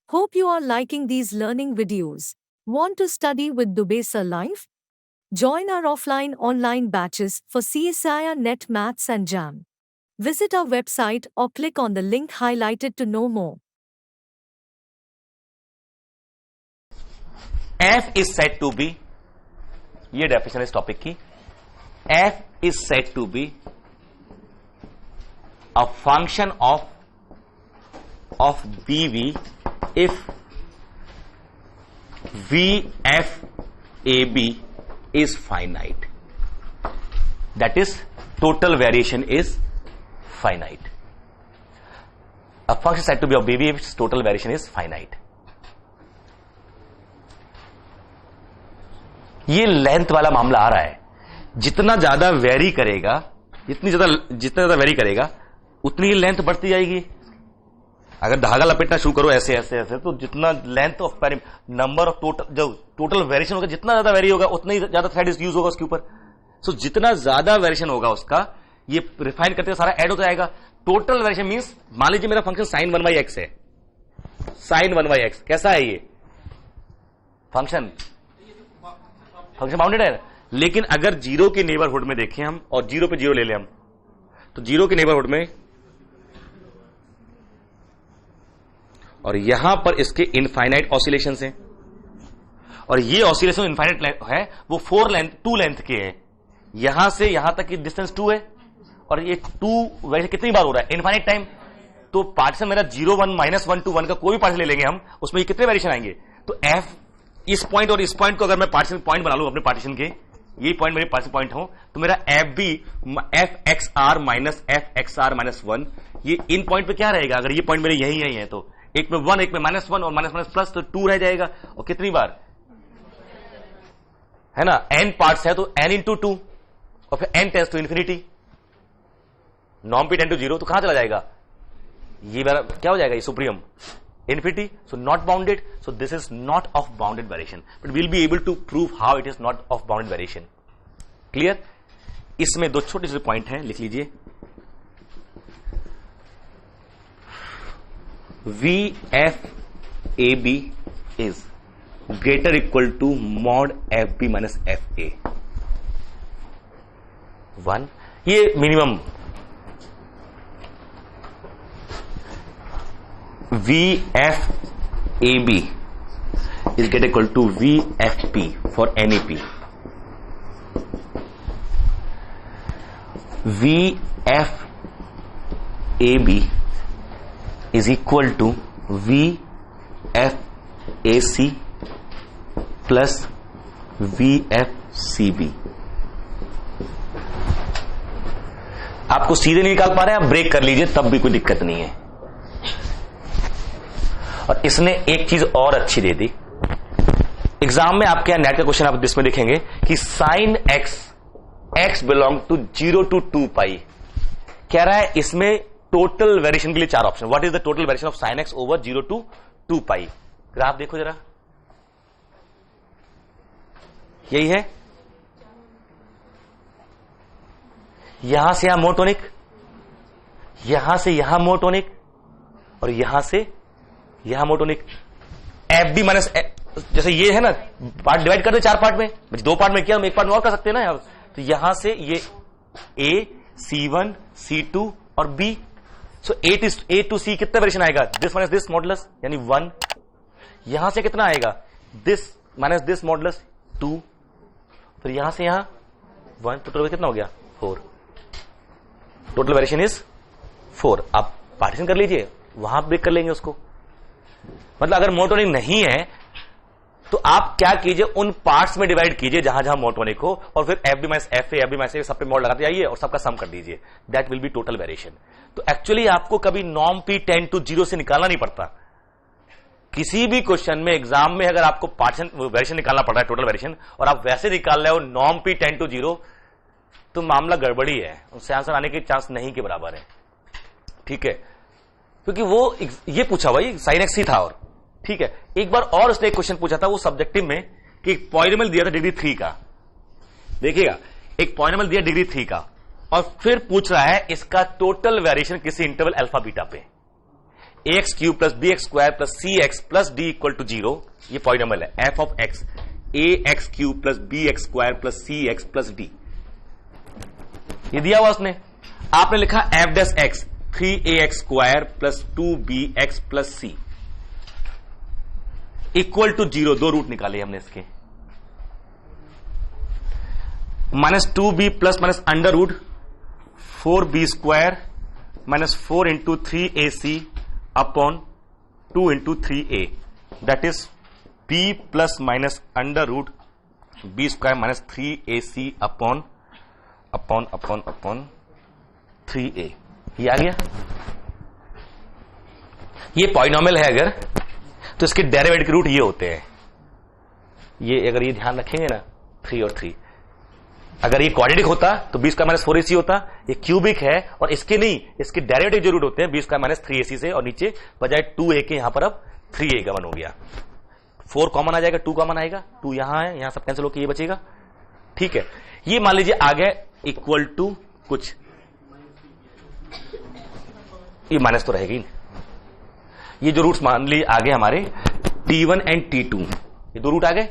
Hope you are liking these learning videos. Want to study with Dubey Sir live? Join our offline online batches for CSIR Net Maths and JAM. Visit our website or click on the link highlighted to know more. F is said to be, ये definition इस topic की, F is said to be a function of BV if VFAB is finite. That is, total variation is finite. A function said to be of BV if its total variation is finite. ये length वाला मामला आ रहा है. जितना ज्यादा very करेगा, जितना ज्यादा वेरी करेगा उतनी लेंथ बढ़ती जाएगी. अगर धागा लपेटना शुरू करो ऐसे ऐसे ऐसे, तो जितना length of number of total variation होगा, जितना ज्यादा वेरी होगा उतना ही ज्यादा थ्रेड यूज होगा उसके ऊपर. सो जितना ज्यादा वेरिएशन होगा उसका, ये रिफाइन करते सारा ऐड होता जाएगा. टोटल वेरिएशन मींस, मान लीजिए मेरा फंक्शन sin 1/x है. sin 1/x कैसा है? ये फंक्शन बाउंडेड है. लेकिन अगर जीरो के नेबरहुड में देखें हम, और जीरो पे जीरो ले लें हम, तो जीरो के नेबरहुड में और यहां पर इसके इनफाइनाइट ऑसिलेशंस हैं, और ये ऑसिलेशन इनफाइनाइट है, वो 2 लेंथ के हैं. यहां से यहां तक की डिस्टेंस 2 है, और ये 2 वैसे कितनी बार हो रहा है? Infinite time. तो पार्टीशन मेरा 0 1 -1 to 1 का कोई भी पार्टीशन ले लेंगे हम, उसमें ये कितने वेरिएशन आएंगे? तो एफ इस पॉइंट और इस पॉइंट को अगर मैं पार्टीशन पॉइंट बना लूं अपने पार्टीशन के, ये पॉइंट मेरे पार्टीशन पॉइंट हो, तो मेरा F B FXR minus FXR minus 1, ये इन पॉइंट पे क्या रहेगा? अगर ये पॉइंट मेरे यही है, तो एक में 1, एक में -1 और माइनस प्लस, तो 2 रह जाएगा. और कितनी बार है ना, n पार्ट्स है तो n इंटू 2, और फिर n tends to infinity, norm P tend to 0, तो कहां चला जाएगा? ये मेरा क्या हो जाएगा? ये supreme infinity. So not bounded. So this is not of bounded variation, but we'll be able to prove how it is not of bounded variation. Clear? इसमें दो छोटे छोटे पॉइंट हैं, लिख लीजिए. VFAB is greater equal to mod FB minus FA. 1. ये minimum VFAB is get equal to VFP for any P. VFAB is equal to VFAC plus VFCB. आपको सीधे नहीं निकाल पा रहे हैं, आप ब्रेक कर लीजिए, तब भी कोई दिक्कत नहीं है. और इसने एक चीज और अच्छी दे दी. एग्जाम में आपके यहां नेट का क्वेश्चन आप इसमें लिखेंगे कि sine x belong to 0 to 2 pi. कह रहा है इसमें टोटल वेरिएशन के लिए 4 option. What is the total variation of sine x over 0 to 2 pi? Graph देखो जरा, यही है. यहां से यहां मोनोटोनिक, यहां से यहां मोनोटोनिक, और यहां से यहां मोनोटोनिक. एफ बी माइनस, जैसे ये है ना, पार्ट डिवाइड कर दे 4 पार्ट में, 2 पार्ट में किया, हम 1 पार्ट में और कर सकते हैं ना. तो यहां से ये A, C1, C2 और B. So A to C कितना वेरिएशन आएगा? दिस माइनस दिस मॉडुलस यानी 1. यहां से कितना आएगा? This minus this modulus 2. फिर यहां से यहां 1, तो टोटल कितना हो गया? 4. Total variation is 4. आप पार्टीशन कर लीजिए, वहां ब्रेक कर लेंगे उसको. मतलब अगर मोनोटोनिक नहीं है तो आप क्या कीजिए, उन पार्ट्स में डिवाइड कीजिए जहां जहां मोनोटोनिक हो, और फिर F B minus F A minus सब पे मॉड लगाते जाइए और सबका सम कर दीजिए. That will be total variation. तो एक्चुअली आपको कभी नॉर्म पी टेंड टू 0 से निकालना नहीं पड़ता. किसी भी क्वेश्चन में एग्जाम में अगर आपको पार्टीशन वेरिएशन निकालना पड़ रहा है, टोटल वेरिएशन, और आप वैसे निकाल रहे हो नॉर्म पी टेंड टू 0, तो मामला गड़बड़ी है, उससे आंसर आने के चांस नहीं के बराबर है. ठीक है, क्योंकि वो ये पूछा भाई साइन एक्स ही था. और ठीक है, एक बार और उसने एक क्वेश्चन पूछा था वो सब्जेक्टिव में, कि एक पॉलिनोमियल दिया था डिग्री 3 का. देखिएगा, एक पॉलिनोमियल दिया डिग्री 3 का, और फिर पूछ रहा है इसका टोटल वेरिएशन किसी इंटरवल अल्फा बीटा पे. ax cube plus B X square plus C X plus D equal to 0, ये पॉलिनोमियल है F of X A X cube plus B X square plus C X plus D, ये दिया हुआ उसने। आपने लिखा F dash X 3ax square plus 2bx प्लस C equal to 0, दो रूट निकाले हमने इसके, -2b plus minus under root 4b square minus 4 into 3ac upon 2 into 3a, that is b plus minus under root b square minus 3ac upon upon upon upon 3a, ये आ गया। ये polynomial है अगर, तो इसके डेरिवेटिव के root ये होते हैं, ये अगर ये ध्यान रखेंगे ना 3 और 3, अगर ये क्वाड्रेटिक होता तो b स्क्वायर माइनस 4ac होता, ये क्यूबिक है और इसके नहीं, इसके डेरिवेटिव जो रूट होते हैं b स्क्वायर माइनस 3ac से, और नीचे बजाय 2a के यहां पर अब 3a का 1 हो गया, 4 कॉमन आ जाएगा, 2 कॉमन आएगा, 2 यहां है, यहां सब कैंसिल होकर ये बचेगा, ठीक है। ये मान लीजिए आ गया इक्वल टू कुछ, ये माइनस तो रहेगी, ये जो रूट्स मान लीजिए आ गए हमारे T1 एंड T2, ये दो रूट आ गए।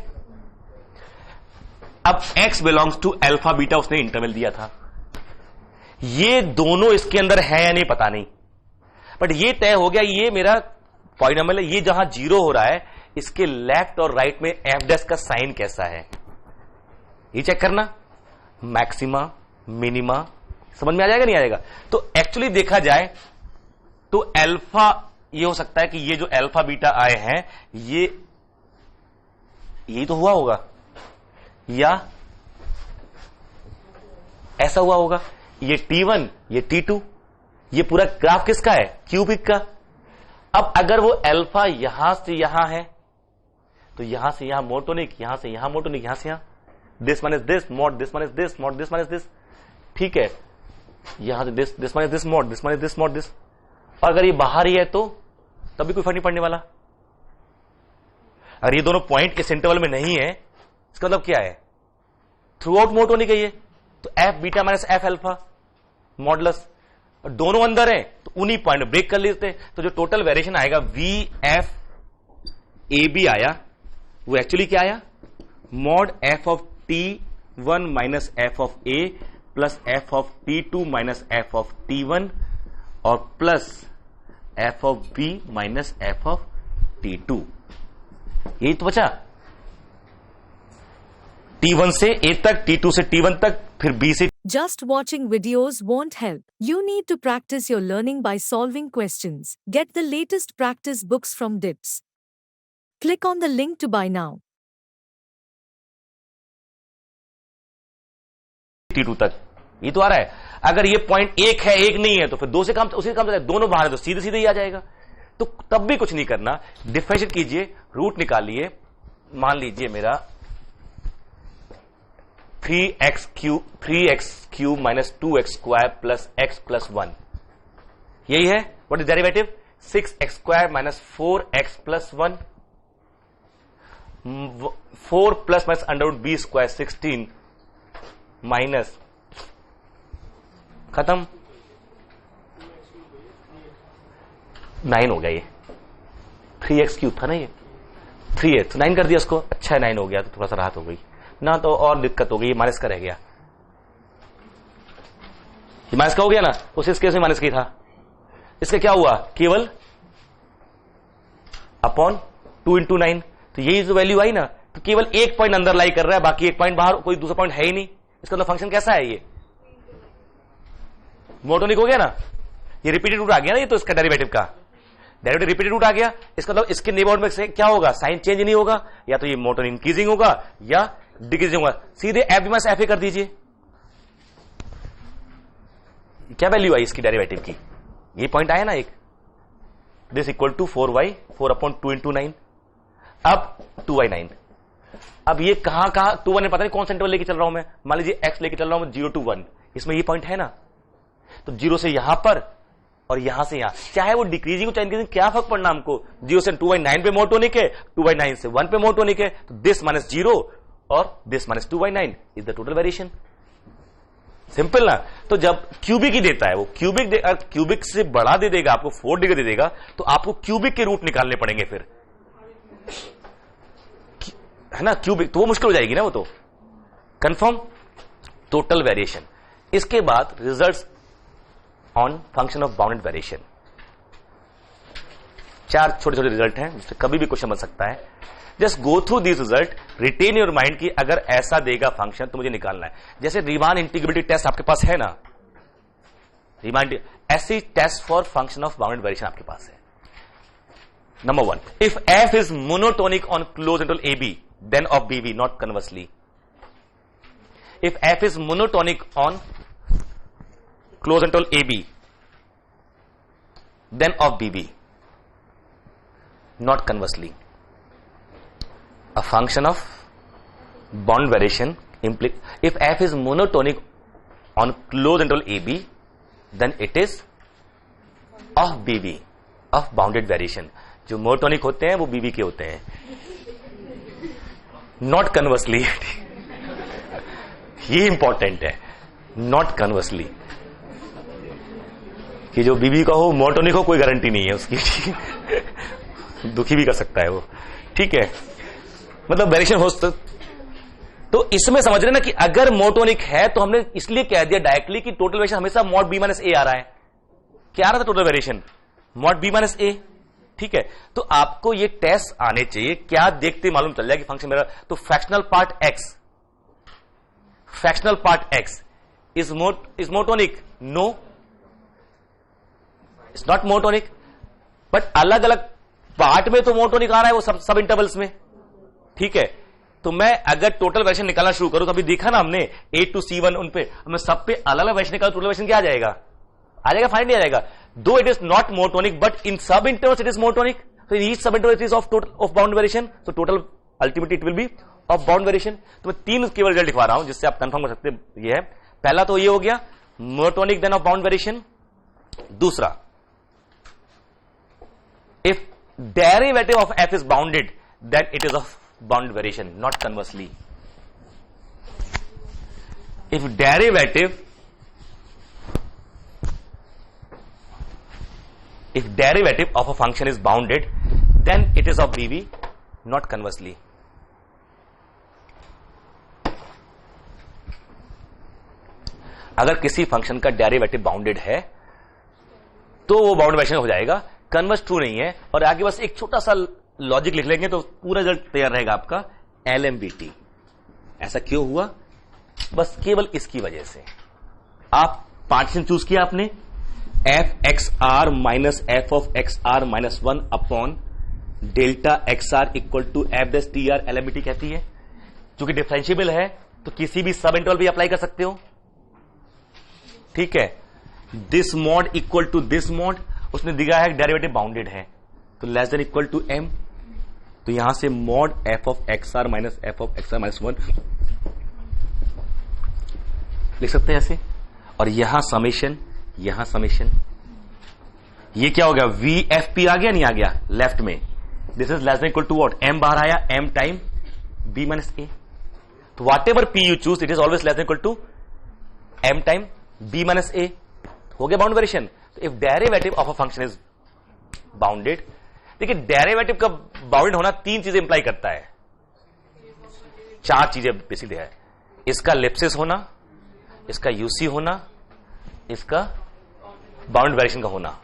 अब x belongs to alpha beta उसने इंटरवल दिया था, ये दोनों इसके अंदर है या नहीं पता नहीं, बट ये तय हो गया ये मेरा पॉलिनोमियल है। ये जहां 0 हो रहा है इसके लेफ्ट और राइट में एफ डैश का साइन कैसा है ये चेक करना, मैक्सिमा मिनिमा समझ में आ जाएगा नहीं आएगा। तो एक्चुअली देखा जाए तो अल्फा ये हो सकता है कि ये जो अल्फा बीटा आए हैं ये तो हुआ होगा, या ऐसा हुआ होगा, ये T1 ये T2, ये पूरा ग्राफ किसका है, क्यूबिक का। अब अगर वो अल्फा यहां से यहां है तो यहां से यहां मोटोनिक, यहां से यहां मोटोनिक, यहां से यहां, this minus this mod, this minus this mod, this minus this, ठीक है, यहां से this minus this mod, this minus this mod this. और अगर ये बाहर ही है तो तब भी कोई फर्क नहीं पड़ने वाला। अगर ये दोनों पॉइंट इस इंटरवल में नहीं है इसका मतलब क्या है, थ्रू आउट मोटोनिक है ये, तो F beta minus F alpha modulus, और दोनों अंदर है तो उन्हीं पॉइंट ब्रेक कर लेते हैं, तो जो टोटल वेरिएशन आएगा वी एफ ए बी आया, वो एक्चुअली क्या आया, mod F of T1 minus F of A plus F of T2 minus F of T1 और plus F of B minus F of T2, यही तो बचा। T1 से A तक, T2 से T1 तक, फिर B से। Just watching videos won't help. You need to practice your learning by solving questions. Get the latest practice books from DIPS. Click on the link to buy now. T2 तक ये तो आ रहा है। अगर ये पॉइंट एक है एक नहीं है तो फिर दो से काम, उसी से काम, दोनों बाहर है तो सीधे सीधे ही आ जाएगा। तो तब भी कुछ नहीं करना, डिफरेंशिएट कीजिए, रूट निकालिए। मान लीजिए मेरा 3x cube minus 2x square plus x plus 1, यही है। What is derivative, 6x square minus 4x plus 1, 4 plus minus under root B square 16 minus, खत्म, 9 हो गया। ये 3x क्यूब था ना, ये 3x 9 कर दिया उसको, अच्छा 9 हो गया तो थोड़ा सा राहत हो गई ना, तो और दिक्कत हो गई, माइनस का रह गया, ये माइनस का हो गया ना, उस केस में माइनस की था, इसका क्या हुआ, केवल अपॉन 2 इंटू 9, तो यही जो वैल्यू आई ना, तो केवल एक पॉइंट अंदर लाई कर रहा है, बाकी एक पॉइंट बाहर, कोई दूसरा पॉइंट है ही नहीं। इसका तो फंक्शन कैसा है, ये मोटोनिक हो गया ना, ये रिपीटेड रूट आ गया ना, ये तो इसका डेरिवेटिव का डेरिवेटिव रिपीटेड रूट आ गया। इसका मतलब इसके नेबरहुड में से क्या होगा, साइन चेंज नहीं होगा, या तो ये मोटोनिक इंक्रीजिंग होगा या डिक्रीजिंग होगा। सीधे F B minus F A कर दीजिए, क्या वैल्यू आई इसकी डेरिवेटिव की, ये पॉइंट आया ना एक, this equal to 4y 4 upon 2 into 9, अब 2y9। अब ये कहां 2 1 पता नहीं कौन सा इंटरवल लेके चल रहा हूं मैं, मान लीजिए x लेके चल रहा हूं 0 to 1, इसमें ये पॉइंट है ना, तो 0 से यहां पर और यहां से यहां, चाहे वो डिक्रीजिंग हो चाहे इंक्रीजिंग, क्या फर्क पड़ना हमको, 0 से 2y9 पे मोटोनिक है, 2y9 से 1 पे मोटोनिक है, तो दिस माइनस 0 और this minus 2y9 is the total variation. Simple ना। तो जब क्यूबिक ही देता है वो, क्यूबिक से बड़ा दे देगा आपको, 4 डिग्री दे देगा, तो आपको क्यूबिक के रूट निकालने पड़ेंगे फिर, है ना। क्यूबिक तो वो मुश्किल हो जाएगी ना वो तो। कंफर्म। Total variation. इसके बाद results on function of bounded variation. 4 छोटे छोटे रिजल्ट हैं जिससे कभी भी क्वेश्चन बन सकता है। Just go through this result, retain your mind कि अगर ऐसा देगा फंक्शन तो मुझे निकालना है। जैसे रीमान इंटीग्रेबिलिटी टेस्ट आपके पास है ना, रीमान ऐसी test for function of bounded variation आपके पास है। Number 1, if F is monotonic on close interval AB then of BB, not conversely. If F is monotonic on close interval AB then of BB, not conversely. A function of bound variation if f is monotonic on closed interval AB, then it is of BB, of bounded variation. जो monotonic होते हैं वो BB के होते हैं, not conversely. ये important है, not conversely. कि जो बीबी का हो मोनोटोनिक हो कोई गारंटी नहीं है उसकी, दुखी भी कर सकता है वो, ठीक है। मतलब वेरिएशन हो तो इसमें समझ रहे ना कि अगर मोनोटोनिक है तो हमने इसलिए कह दिया डायरेक्टली कि टोटल वेरिएशन हमेशा मॉड B माइनस A आ रहा है। क्या आ रहा था total variation? Mod B minus A, ठीक है। तो आपको ये टेस्ट आने चाहिए, क्या देखते मालूम चल जाए कि फंक्शन मेरा, तो fractional part x is monotonic, no it's not monotonic, but अलग अलग पार्ट में तो मोनोटोनिक आ रहा है वो सब इंटरवल्स में, ठीक है। तो मैं अगर टोटल वेरिएशन निकालना शुरू करूं तो अभी देखा ना हमने A to C1 उन पे, मैं सब पे अलग अलग वेरिएशन निकालूं, टोटल वेरिएशन क्या आ जाएगा फाइनली आ जाएगा। Though it is not monotonic but in sub intervals it is monotonic, so in each subinterval it is of bound variation, so total ultimately it will be of bound variation. तो मैं 3 केवल result लिखवा रहा हूं जिससे आप confirm कर सकते हैं। ये है पहला, तो ये हो गया monotonic then of bound variation. दूसरा, if derivative of f is bounded then it is of bound variation, not conversely. If derivative of a function is bounded then it is of BB, not conversely. अगर किसी function का derivative bounded है तो वो bound variation हो जाएगा, converse true नहीं है। और आगे बस एक छोटा सा लॉजिक लिख लेंगे तो पूरा रिजल्ट तैयार रहेगा आपका, LMBT। ऐसा क्यों हुआ? बस केवल इसकी वजह से। आप पार्टीशन चूज किया आपने, f(x(r minus f of x(r minus 1 upon delta xr equal to f(tr) LMBT कहती है। क्योंकि डिफरेंशिएबल है तो किसी भी सब इंटरवल भी अप्लाई कर सकते हो, ठीक है। This mod equal to this mod, उसने दिया है डेरिवेटिव बाउंडेड है तो less than equal to m, तो यहां से mod f of xr minus f of xr minus 1 लिख सकते हैं ऐसे। और यहां समेशन, यहां समेशन, ये क्या हो गया, VFP आ गया नहीं आ गया लेफ्ट में, this is less than equal to what, m बाहर आया, m time b minus a। तो whatever p you choose it is always less than equal to m time b minus a, हो गया bound variation. तो if derivative of a function is bounded, देखिए derivative का bounded होना 3 चीजें imply करता है, 4 चीजें बेसिकली है। इसका लिप्सिस होना, इसका यूसी होना, इसका बाउंड वेरिएशन का होना।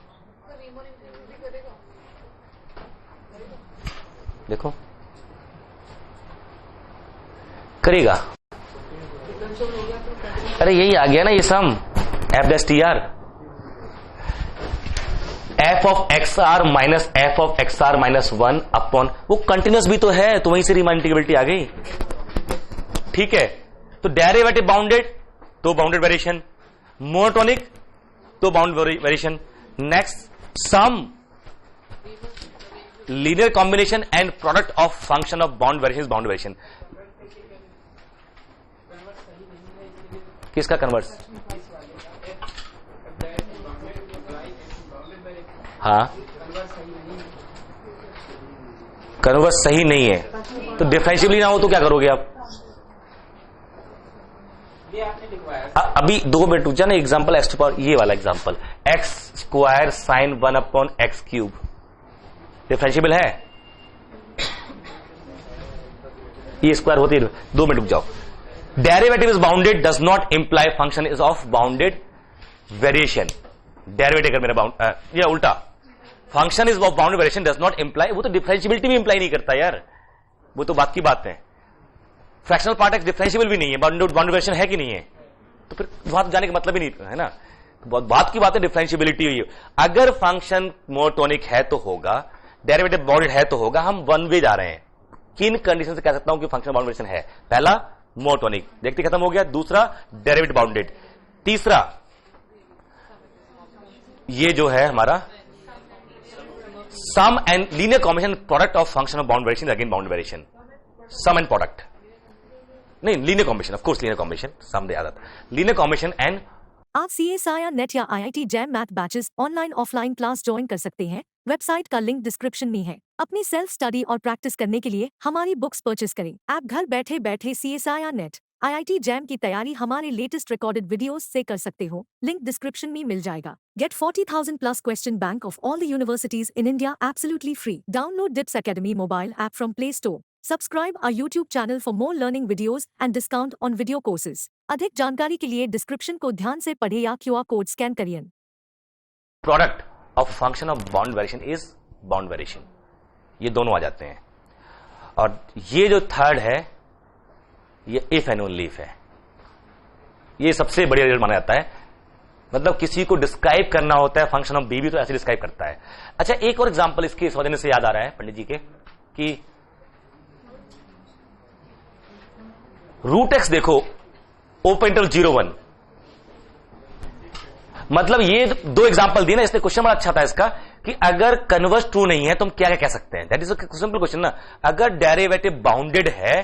देखो करेगा, अरे यही आ गया ना ये सम f(tr), f of xr minus f of xr minus 1 upon, वो कंटिन्यूस भी तो है तो वहीं से रीमान इंटीग्रेबिलिटी आ गई, ठीक है। तो डेरिवेटिव बाउंडेड तो बाउंडेड वेरिएशन, मोनोटोनिक तो bound variation. Next, sum linear combination and product of function of bound variation, bound variation. किसका कन्वर्स? हाँ, कन्वर्स सही नहीं है तो डिफरेंशिएबली ना हो तो क्या करोगे आप? अभी 2 मिनट रुक जाना, एग्जाम्पल एक्स टू पावर, ये वाला example x square sign 1 upon x cube differentiable है? ये स्क्वायर होती है। 2 मिनट रुक जाओ। Derivative is bounded does not imply function is of bounded variation. Derivative अगर मेरा या उल्टा, function is of bounded variation does not imply, वो तो डिफरेंशियबिलिटी भी इंप्लाई नहीं करता यार, वो तो बात की बात है। फ्रैक्शनल पार्ट एक्स डिफरेंशिएबल भी नहीं है, बाउंडेड वेरिएशन है कि नहीं है? तो फिर वहां जाने का मतलब ही नहीं है ना, तो बहुत बात की बात है डिफरेंशिएबिलिटी हुई। अगर फंक्शन मोनोटोनिक है तो होगा, डेरिवेटिव बाउंडेड है तो होगा। हम वन वे जा रहे हैं। किन कंडीशन से कह सकता हूं कि फंक्शन बाउंडेड वेरिएशन है? पहला मोनोटोनिक, देखते खत्म हो गया। दूसरा डेरिवेटिव बाउंडेड। तीसरा ये जो है हमारा sum and linear combination product of function of bound variation again bound variation. Sum and product नहीं, linear combination, of course linear combination, sum दे आदत, लीनियर कॉम्बिनेशन एंड। आप CSIR नेट या IIT JAM math batches online offline class join कर सकते हैं। Website का link description में है। अपनी सेल्फ स्टडी और प्रैक्टिस करने के लिए हमारी बुक्स परचेस करें। आप घर बैठे बैठे CSIR नेट IIT जैम की तैयारी हमारे लेटेस्ट रिकॉर्डेड वीडियोस से कर सकते हो। लिंक डिस्क्रिप्शन में मिल जाएगा। Get 40,000 plus question bank of all the universities in India absolutely free. Download DIPS Academy mobile app from Play Store. Subscribe our YouTube channel for more learning videos and discount on video courses. अधिक जानकारी के लिए description को ध्यान से पढ़े या QR code scan करिए। Product of function of bound variation is bound variation, ये दोनों आ जाते हैं। और ये जो थर्ड है ये इफ एंड ओनली इफ है। ये सबसे बड़ी रिजल्ट माना जाता है। मतलब किसी को डिस्क्राइब करना होता है फंक्शन ऑफ बीबी तो ऐसे डिस्क्राइब करता है। अच्छा, एक और एग्जांपल इसके समझने से याद आ रहा है पंडित जी के कि रूट एक्स देखो ओपन इंटरवल 0-1। मतलब ये 2 एग्जांपल दिए ना, इसलिए क्वेश्चन बड़ा अच्छा था इसका कि अगर कन्वर्स ट्रू नहीं है तो हम क्या क्या कह सकते हैं। दैट इज सिंपल क्वेश्चन ना। अगर डेरिवेटिव बाउंडेड है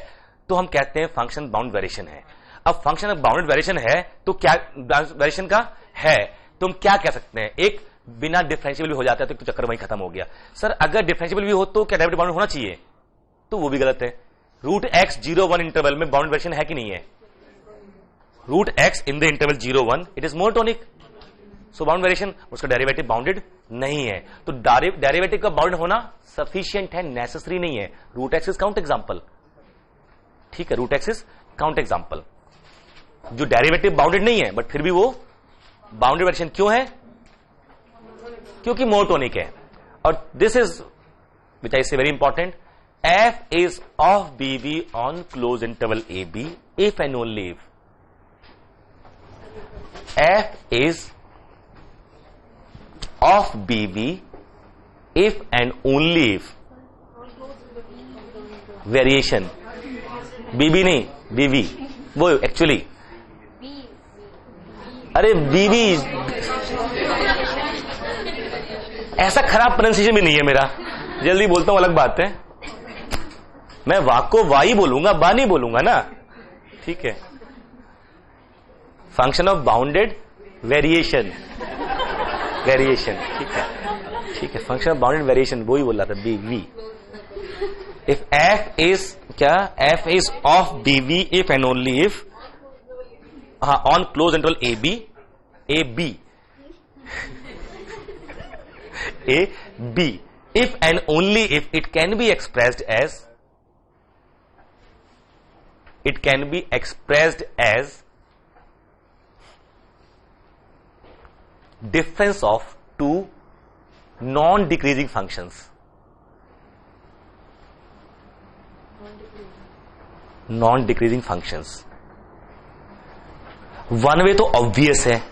तो हम कहते हैं फंक्शन बाउंड वेरिएशन है। अब फंक्शन बाउंडेड वेरिएशन है तो क्या वेरिएशन का है तो हम क्या कह सकते हैं? एक बिना डिफरेंशिएबल भी हो जाता है तो चक्कर वहीं खत्म हो गया। सर अगर डिफरेंशिएबल भी हो तो क्या डेरिवेटिव बाउंडेड होना चाहिए? तो वो भी गलत है। रूट एक्स 0-1 इंटरवल में बाउंड वेरिएशन है कि नहीं है? Root X in the interval 0-1 it is monotonic, so bound variation, उसका डेरिवेटिव बाउंडेड नहीं है। तो डेरिवेटिव का बाउंड होना सफिशिएंट है, नेसेसरी नहीं है। Root X is count example, ठीक है, root X is count example. जो डेरिवेटिव बाउंडेड नहीं है बट फिर भी वो बाउंडेड वेरिएशन क्यों है? क्योंकि मोनोटोनिक है। और दिस इज विच आई से very important, f is of BB on closed interval AB if and only if f is of BB if and only if variation BB नहीं BB वो actually अरे BB ऐसा खराब pronunciation भी नहीं है मेरा, जल्दी बोलता हूं अलग बात है। मैं वाक को वाई बोलूंगा, बा नहीं बोलूंगा ना, ठीक है। फंक्शन ऑफ बाउंडेड वेरिएशन, ठीक है, ठीक है, फंक्शन ऑफ बाउंडेड वेरिएशन वो ही बोल रहा था, B V. If F is क्या? F is of B V if and only if, हाँ, on close interval A B, A B, if and only if it can be expressed as difference of two non-decreasing functions. Non-decreasing functions. One way तो obvious है,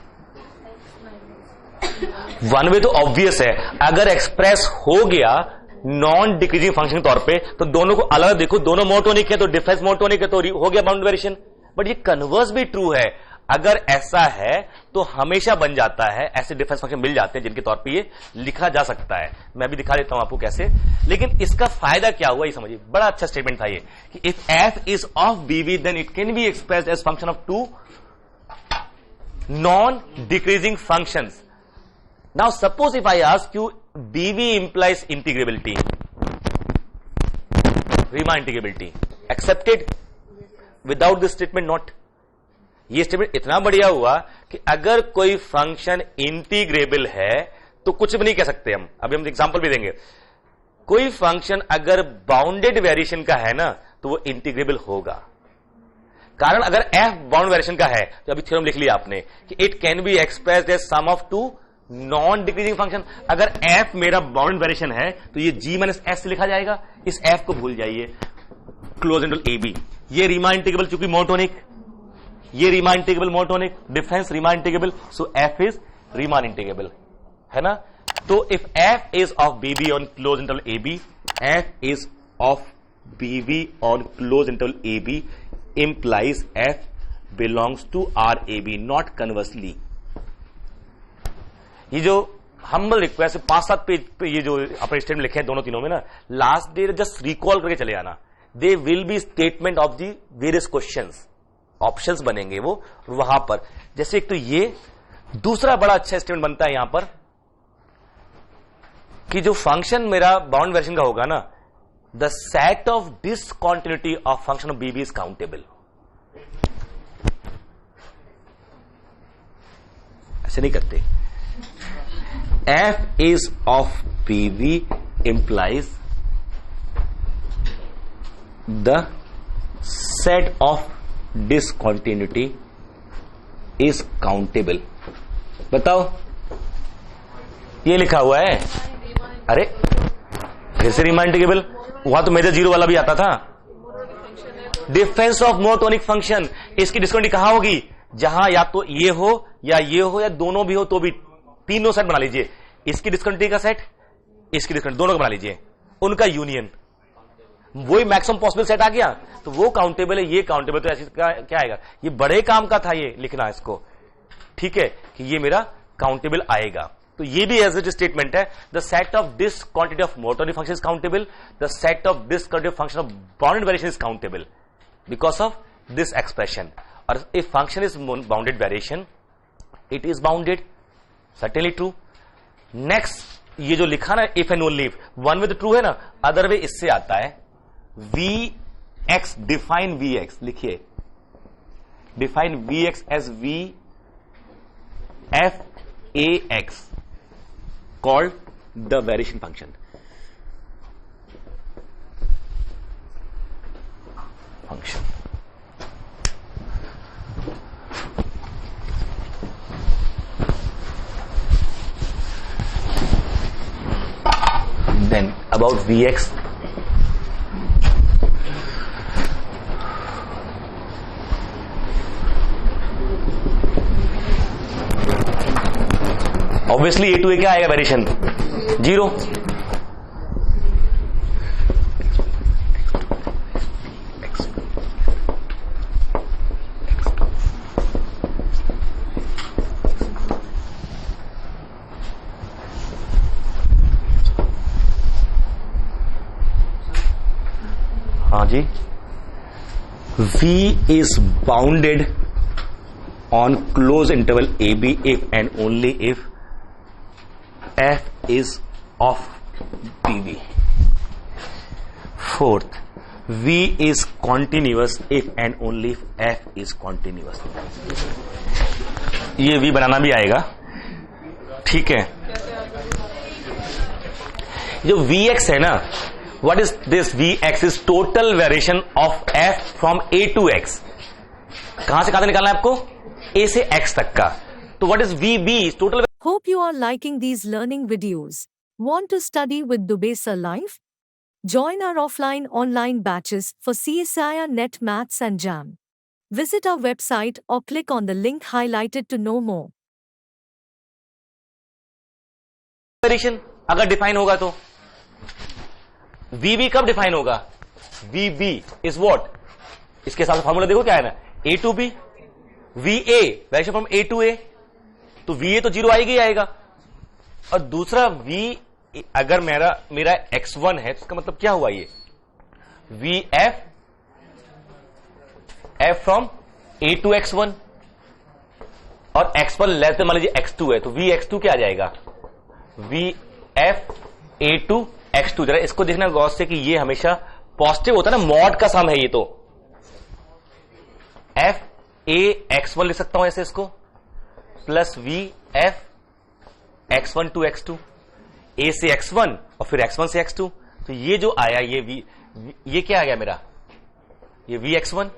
one way तो obvious है। अगर express हो गया non decreasing function के तौर पे तो दोनों को अलग देखो, दोनों मोनोटोनिक है तो डिफरेंस मोनोटोनिक है तो हो गया बाउंड वेरिएशन। बट ये कन्वर्स भी ट्रू है, अगर ऐसा है तो हमेशा बन जाता है, ऐसे डिफरेंस फंक्शन मिल जाते हैं जिनके तौर पे ये लिखा जा सकता है। मैं भी दिखा देता हूं आपको कैसे। लेकिन इसका फायदा क्या हुआ ये समझिए, बड़ा अच्छा स्टेटमेंट था ये कि if F is of BV then it can be expressed as function of two non decreasing functions. Now suppose if I ask you BV implies integrability, Riemann integrability, accepted? Without this statement not. ये statement इतना बढ़िया हुआ कि अगर कोई function integrable है तो कुछ भी नहीं कह सकते हम। अभी हम एग्जांपल भी देंगे। कोई फंक्शन अगर बाउंडेड वेरिएशन का है ना तो वो इंटीग्रेबल होगा। कारण अगर f बाउंड वेरिएशन का है तो अभी थ्योरम लिख लिया आपने कि it can be expressed as sum of two non decreasing function. अगर f मेरा बाउंड वेरिएशन है तो ये g माइनस s से लिखा जाएगा। इस f को भूल जाइए। क्लोज इंटरवल a b, ये रीमान इंटीग्रेबल चूंकि मोनोटोनिक, ये Riemann integrable monotonic, difference Riemann integrable, so f is Riemann integrable, है ना। तो if f is of bb on close interval ab, f is of bb on close interval ab implies f belongs to RAB, not conversely। ये जो humble request 5-7 page पे ये जो अपने statement लिखे हैं दोनों तीनों में ना, लास्ट डे जस्ट रिकॉल करके चले आना। They will be statement of the various questions, options बनेंगे वो वहां पर। जैसे एक तो ये दूसरा बड़ा अच्छा स्टेटमेंट बनता है यहां पर कि जो फंक्शन मेरा बाउंड वेरिएशन का होगा ना, the set of discontinuity of function of BB is countable. ऐसे नहीं करते। f is of BB implies the set of discontinuity is countable. बताओ, ये लिखा हुआ है। अरे फिर से रीमान इंटीग्रेबल, वहां तो मेजर जीरो वाला भी आता था। डिफरेंस ऑफ मोनोटोनिक फंक्शन, इसकी डिस्कंटिन्यूटी कहां होगी? जहां या तो ये हो या दोनों भी हो तो भी, तीनों सेट बना लीजिए। इसकी डिस्कंटिन्यूटी का सेट, इसकी डिस्कंटिन्यूटी, दोनों का बना लीजिए, उनका यूनियन, वही मैक्सिमम पॉसिबल सेट आ गया तो वो काउंटेबल है, ये काउंटेबल। तो ऐसे क्या आएगा? ये बड़े काम का था ये लिखना इसको, ठीक है, कि ये मेरा काउंटेबल आएगा। तो ये भी एज इट स्टेटमेंट है, the set of discontinuity of monotonic function is countable, the set of discontinuity of function of bounded variation is countable because of this expression. और if function is bounded variation, it is bounded, certainly true. Next ये जो लिखा ना, if and only if, one with true है ना, other way इससे आता है। V X, define V X, लिखिए define V x as V F A X called the variation function। Then about Vx, obviously A to A क्या आएगा? Variation zero. हाँ जी, V is bounded on closed interval AB if and only if f is of BB। Fourth, V is continuous if and only if f is continuous। ये V बनाना भी आएगा, ठीक है। जो Vx है ना, what is this? Vx is total variation of f from a to x। कहां से कहां तक निकालना है आपको? a से x तक का। तो what is VB? Total। Hope you are liking these learning videos. Want to study with Dubesa Live? Join our offline online batches for CSIR Net Maths and JAM. Visit our website or click on the link highlighted to know more. Variation अगर define होगा तो VB कब define होगा? VB is what? इसके साथ formula देखो क्या है ना, A to B, VA variation from A to A, तो VA तो जीरो आएगा ही आएगा। और दूसरा V अगर मेरा x1 है तो इसका मतलब क्या हुआ? ये VF F from A to x1 और x1 लेस देन मान लीजिए x2 है तो Vx2 क्या आ जाएगा? VF A to x2। जरा इसको देखना गौर से कि ये हमेशा पॉजिटिव होता है ना, मॉड का सम है ये, तो F ए x1 लिख सकता हूं ऐसे इसको, plus V F x1 to x2, A से x1 और फिर x1 से x2। तो ये जो आया ये v, ये क्या आ गया मेरा, ये vx1।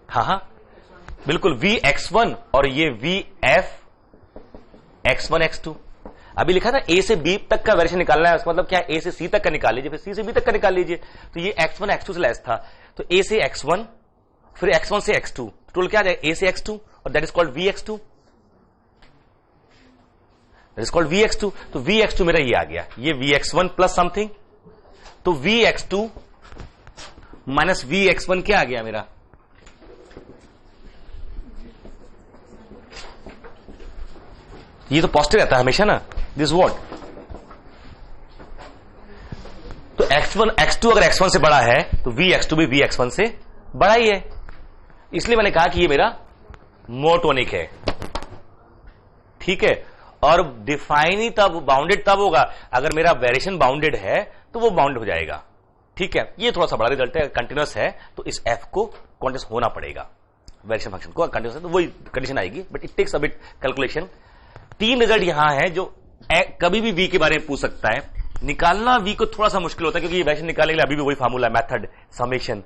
हाँ हाँ बिल्कुल, vx1 और ये vf x1 x2। अभी लिखा था ए से बी तक का वेरिएशन निकालना है, उसका मतलब क्या, ए से सी तक का निकाल लीजिए, फिर सी से बी तक का निकाल लीजिए। तो ये x1 x2 से लेस था, तो ए से x1 फिर x1 से x2, टोटल क्या आ जाए ए से x2, और that is called vx2, that is called vx2। तो vx2 मेरा ये आ गया, ये vx1 प्लस समथिंग, तो vx2 माइनस vx1 क्या आ गया मेरा, ये तो पॉजिटिव रहता है हमेशा ना, दिस व्हाट। तो x1 x2 अगर x1 से बड़ा है तो vx2 भी vx1 से बड़ा ही है, इसलिए मैंने कहा कि ये मेरा मोनोटोनिक है। ठीक है, और डिफाइन ही तब, बाउंडेड तब होगा अगर मेरा वेरिएशन बाउंडेड है, तो वो बाउंड हो जाएगा। ठीक है, ये थोड़ा सा बड़ा रिजल्ट है, कंटिन्यूअस है तो इस f को कॉन्टिन्यूअस होना पड़ेगा, वेरिएशन फंक्शन को कंटिन्यूअस है तो वही कंडीशन आएगी, but it takes a bit calculation. 3 result यहां है जो कभी भी v के बारे में पूछ सकता है। निकालना v को थोड़ा सा मुश्किल होता है, क्योंकि ये वेरिएशन निकालने के लिए अभी भी वही फार्मूला मेथड समेशन,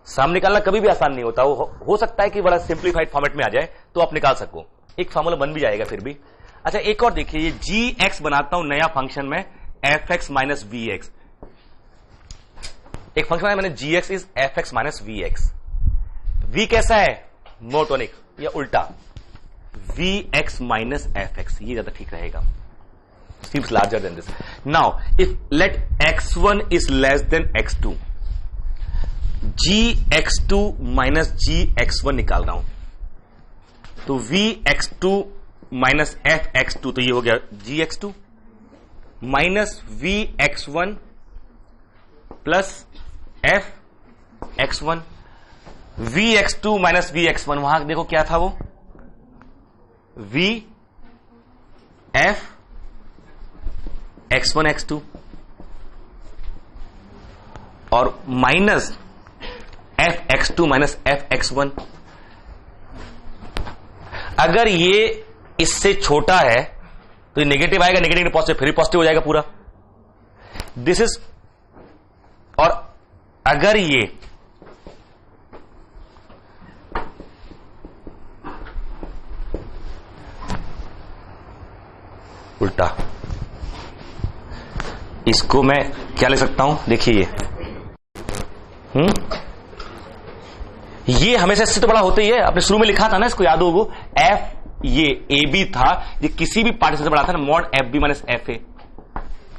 सम निकालना कभी भी आसान नहीं होता। हो सकता है कि बड़ा सिंप्लीफाइड फॉर्मेट में आ जाए तो आप निकाल सको, एक फार्मूला बन भी जाएगा फिर भी। अच्छा एक और देखिए, ये gx बनाता हूं नया फंक्शन में, fx माइनस vx। एक फंक्शन है मैंने gx is fx minus vx। v कैसा है, मोनोटोनिक, या उल्टा vx माइनस fx, ये ज्यादा ठीक रहेगा, seems larger than this. Now if let x1 is less than x2, gx2 minus gx1 निकाल रहा हूं, तो vx2 माइनस fx2, तो ये हो गया gx2 minus vx1 plus fx1। vx2 minus vx1, वहां देखो क्या था वो, v f x1 x2 और minus f x2 minus f x1। अगर ये इससे छोटा है तो ये नेगेटिव आएगा, नेगेटिव पॉजिटिव, फिर पॉजिटिव हो जाएगा पूरा, दिस इज। और अगर ये उल्टा, इसको मैं क्या ले सकता हूं, देखिए ये हमेशा इससे तो बड़ा होता ही है, आपने शुरू में लिखा था ना, इसको याद होगा, f ये ए बी था, ये किसी भी पार्ट से बड़ा था ना, mod F B minus F A,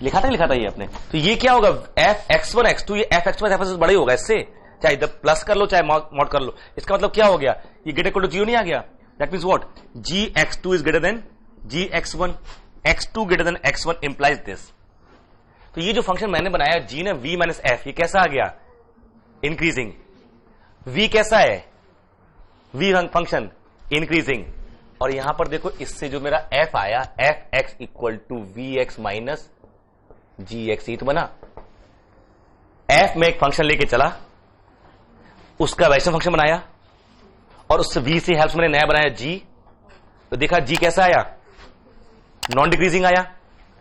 लिखा था ये आपने। तो ये क्या होगा, f x1 x2, ये f x1 f से बड़ा ही होगा इससे, चाहे इधर प्लस कर लो चाहे मॉड कर लो। इसका मतलब क्या हो गया, ये ग्रेटर इक्वल टू 0 नहीं आ गया, that means what, gx2 is greater than gx1, x2 greater than x1 implies this. तो ये जो फंक्शन मैंने बनाया g ने v माइनस f, ये कैसा आ गया, इंक्रीजिंग। v कैसा है, v फंक्शन इंक्रीजिंग, और यहां पर देखो इससे जो मेरा f आया, fx equal to vx minus gx, ये तो बना। f में एक फंक्शन लेके चला, उसका वैसे फंक्शन बनाया, और उससे v से हेल्प मैंने नया बनाया g, तो देखा g कैसा आया, नॉन डिक्रीजिंग आया,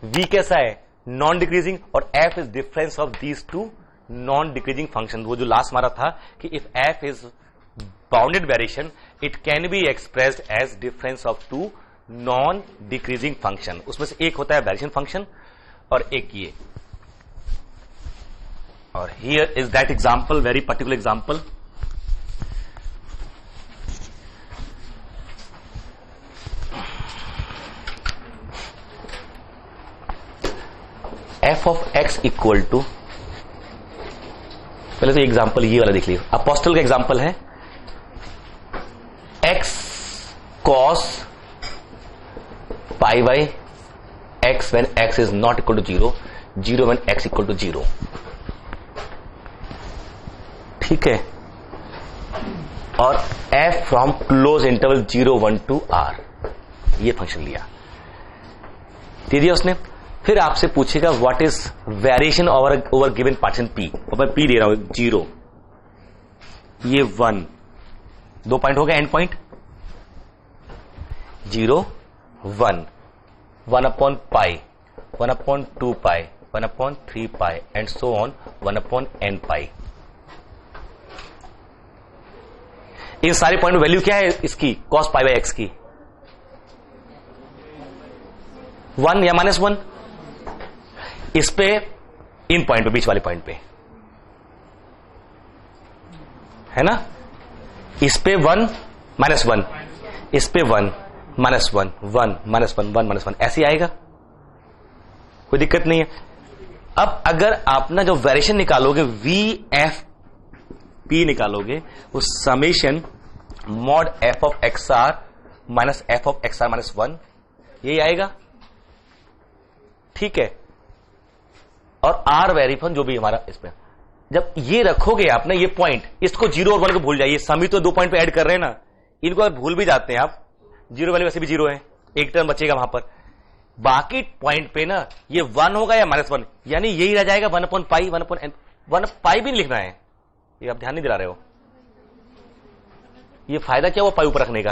v कैसा है, नॉन डिक्रीजिंग, और f is difference of these two non decreasing function. वो जो लास्ट मारा था कि if f is bounded variation it can be expressed as difference of two non decreasing function, उसमें से एक होता है वेरिएशन फंक्शन और एक ये। और here is that example, very particular example. f of x equal to, पहले तो एग्जांपल ये वाला देख लीजिए, अपोस्टल का एग्जांपल है, x cos pi by x when x is not equal to 0, 0 when x equal to 0। ठीक है, और f from close interval 0 1 to r, ये फंक्शन लिया, दे दिया उसने। फिर आपसे पूछेगा what is variation over given partition p, और मैं p दे रहा हूं 0, ये 1, 2 पॉइंट हो गए and point 0 1 1 upon pi 1 upon 2 pi 1 upon 3 pi and so on 1 upon n पाई। इन सारे पॉइंट वैल्यू क्या है इसकी cos पाई बाई एक्स की 1 या -1। इस पे इन पॉइंट पे बीच वाले पॉइंट पे है ना, इस पे 1 -1 इस पे 1 -1 1 -1 1 -1 ऐसे आएगा, कोई दिक्कत नहीं है। अब अगर आप ना जो वेरिएशन निकालोगे VFP निकालोगे वो summation mod f of XR minus f of XR minus 1 यही आएगा, ठीक है। और R वेरिफन जो भी हमारा इसमें जब ये रखोगे आप ना ये पॉइंट, इसको 0 और 1 को भूल जाइए, समी तो 2 पॉइंट पे ऐड कर रहे हैं ना, इनको अगर भूल भी जाते हैं आप 0 वैल्यू वैसे भी 0 है, एक टर्म बचेगा वहां पर, बाकी पॉइंट पे ना ये 1 होगा या -1 यानी यही रह जाएगा 1 अपॉन पाई 1 अपॉन n। 1 पाई भी नहीं लिखना है, ये आप ध्यान नहीं दिला रहे हो। ये फायदा क्या हुआ पाई ऊपर रखने का,